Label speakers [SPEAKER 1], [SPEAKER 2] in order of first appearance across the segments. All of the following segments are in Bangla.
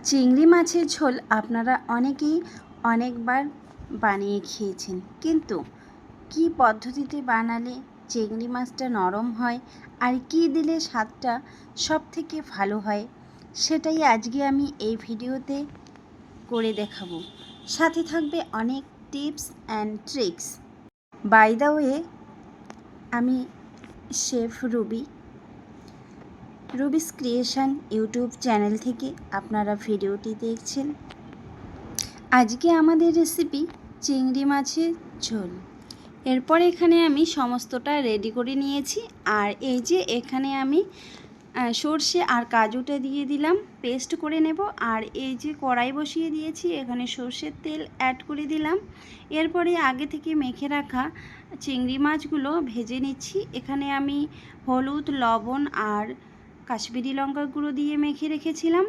[SPEAKER 1] চিংড়ি মাছের ঝোল আপনারা অনেকেই অনেকবার বানিয়ে খেয়েছেন, কিন্তু কি পদ্ধতিতে বানালে চিংড়ি মাছটা নরম হয় আর কি দিলে স্বাদটা সবথেকে ভালো হয়, সেটাই আজকে আমি এই ভিডিওতে করে দেখাবো। সাথে থাকবে অনেক tips and tricks. By the way, আমি chef Rubi's creation YouTube channel থেকে আপনারা ভিডিওটি দেখছেন। আজকে আমাদের রেসিপি চিংড়ি মাছের ঝোল। এরপর এখানে আমি সমস্তটা রেডি করে নিয়েছি, আর এই যে এখানে আমি সর্ষে আর কাজুটা দিয়ে দিলাম, পেস্ট করে নেব। আর এই যে কড়াই বসিয়ে দিয়েছি, এখানে সর্ষের তেল অ্যাড করে দিলাম। এরপরে আগে থেকে মেখে রাখা চিংড়ি মাছগুলো ভেজে নিচ্ছি। এখানে আমি হলুদ, লবণ আর কাশ্মীরি লঙ্কার গুঁড়ো দিয়ে মেখে রেখেছিলাম।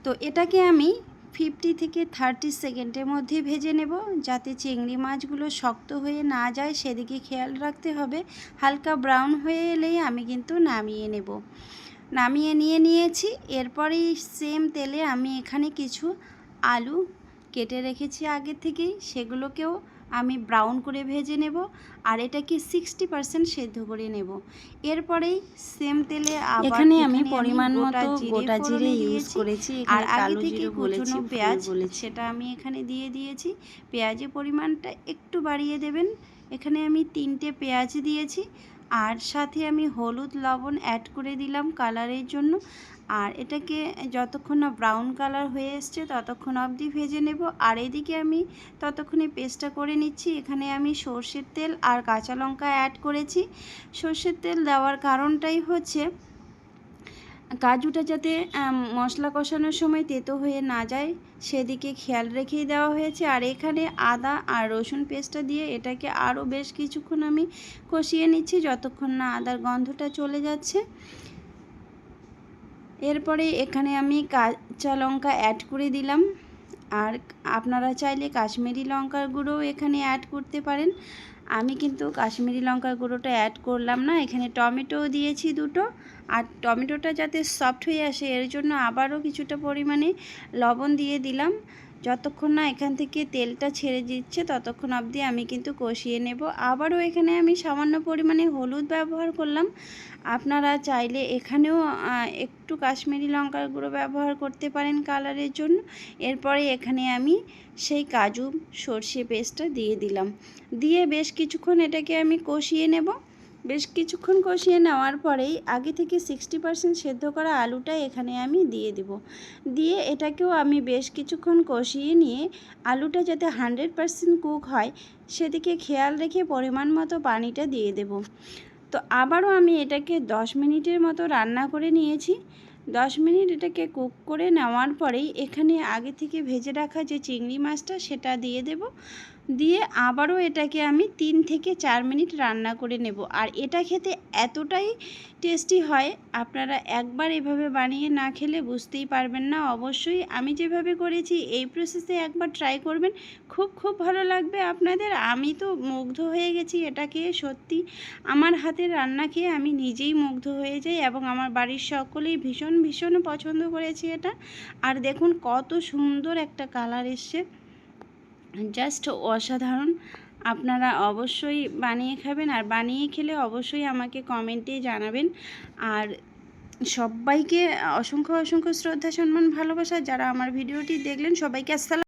[SPEAKER 1] তো এটাকে আমি 50 থেকে 30 সেকেন্ডের মধ্যে ভেজে নেব, যাতে চিংড়ি মাছগুলো শক্ত হয়ে না যায় সেদিকে খেয়াল রাখতে হবে। হালকা ব্রাউন হয়ে এলেই আমি কিন্তু নামিয়ে নিয়েছি। এরপরেই সেম তেলে আমি এখানে কিছু আলু কেটে রেখেছি আগে থেকেই, সেগুলোকেও আমি ব্রাউন করে ভেজে নেব, আর এটাকে 60% সেদ্ধ করে নেব। এরপরেই সেম তেলে আবার এখানে আমি পরিমাণ মতো গোটা জিরে ইউজ করেছি, আর আগে থেকে কুচনো পেঁয়াজ সেটা আমি এখানে দিয়ে দিয়েছি। পেঁয়াজের পরিমাণটা একটু বাড়িয়ে দেবেন। এখানে আমি 3টে পেঁয়াজ দিয়েছি, আর সাথে আমি হলুদ, লবণ অ্যাড করে দিলাম কালারের জন্য। আর এটাকে যতক্ষণ না ব্রাউন কালার হয়ে এসছে ততক্ষণ অবধি ভেজে নেব। আর এদিকে আমি ততক্ষণে পেস্টটা করে নিচ্ছি। এখানে আমি সর্ষের তেল আর কাঁচা লঙ্কা অ্যাড করেছি। সর্ষের তেল দেওয়ার কারণটাই হচ্ছে কাজুটা যাতে মশলা কষানোর সময় তেতো হয়ে না যায় সেদিকে খেয়াল রেখেই দেওয়া হয়েছে। আর এখানে আদা আর রসুন পেস্টটা দিয়ে এটাকে আরও বেশ কিছুক্ষণ আমি কষিয়ে নিচ্ছি, যতক্ষণ না আদার গন্ধটা চলে যাচ্ছে। এরপরে এখানে আমি কাঁচা লঙ্কা অ্যাড করে দিলাম, আর আপনারা চাইলে কাশ্মীরি লঙ্কার গুঁড়োও এখানে অ্যাড করতে পারেন। আমি কিন্তু কাশ্মীরি লঙ্কার গুঁড়োটা অ্যাড করলাম না। এখানে টমেটোও দিয়েছি 2টো, আর টমেটোটা যাতে সফট হয়ে আসে এর জন্য আবারও কিছুটা পরিমাণে লবণ দিয়ে দিলাম। যতক্ষণ না এখান থেকে তেলটা ছেড়ে দিচ্ছে ততক্ষণ অবধি আমি কিন্তু কষিয়ে নেব। আবারও এখানে আমি সামান্য পরিমাণে হলুদ ব্যবহার করলাম। আপনারা চাইলে এখানেও একটু কাশ্মীরি লঙ্কার গুঁড়ো ব্যবহার করতে পারেন কালারের জন্য। এরপরে এখানে আমি সেই কাজু সর্ষে পেস্টটা দিয়ে দিলাম, দিয়ে বেশ কিছুক্ষণ এটাকে আমি কষিয়ে নেব। বেশ কিছুক্ষণ কষিয়ে নেওয়ার পরেই আগে থেকে 60% সেদ্ধ করা আলুটা এখানে আমি দিয়ে দেব। দিয়ে এটাকেও আমি বেশ কিছুক্ষণ কষিয়ে নিয়ে আলুটা যাতে 100% কুক হয় সেদিকে খেয়াল রেখে পরিমাণ মতো পানিটা দিয়ে দেব। তো আবারও আমি এটাকে 10 মিনিটের মতো রান্না করে নিয়েছি। 10 মিনিট এটাকে কুক করে নেওয়ার পরেই এখানে আগে থেকে ভেজে রাখা যে চিংড়ি মাছটা সেটা দিয়ে দেব। দিয়ে আবারও এটাকে আমি 3 থেকে 4 মিনিট রান্না করে নেব। আর এটা খেতে এতটাই টেস্টি হয়, আপনারা একবার এভাবে বানিয়ে না খেলে বুঝতেই পারবেন না। অবশ্যই আমি যেভাবে করেছি এই প্রসেসে একবার ট্রাই করবেন, খুব ভালো লাগবে আপনাদের। আমি তো মুগ্ধ হয়ে গেছি এটা খেয়ে। সত্যি আমার হাতের রান্না খেয়ে আমি নিজেই মুগ্ধ হয়ে যাই, এবং আমার বাড়ির সকলেই ভীষণ পছন্দ করেছি এটা। আর দেখুন কত সুন্দর একটা কালার এসছে, জাস্ট অসাধারণ। আপনারা অবশ্যই বানিয়ে খাবেন, আর বানিয়ে খেলে অবশ্যই আমাকে কমেন্টে জানাবেন। আর সবাইকে অসংখ্য শ্রদ্ধা, সম্মান, ভালোবাসা। যারা আমার ভিডিওটি দেখলেন সবাইকে আসসালাম।